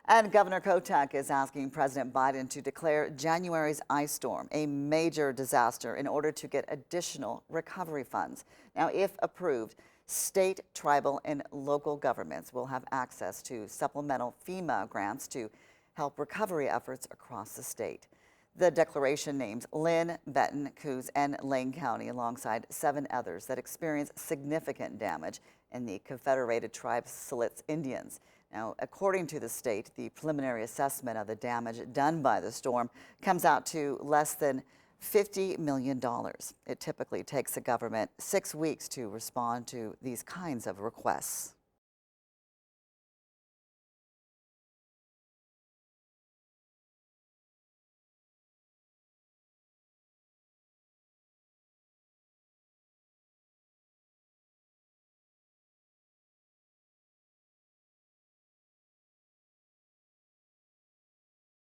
And Governor Kotek is asking President Biden to declare January's ice storm a major disaster in order to get additional recovery funds. Now, if approved, state, tribal, and local governments will have access to supplemental FEMA grants to help recovery efforts across the state. The declaration names Lynn, Benton, Coos, and Lane County alongside 7 others that experienced significant damage in the Confederated Tribes Siletz Indians. Now, according to the state, the preliminary assessment of the damage done by the storm comes out to less than $50 million. It typically takes the government 6 weeks to respond to these kinds of requests.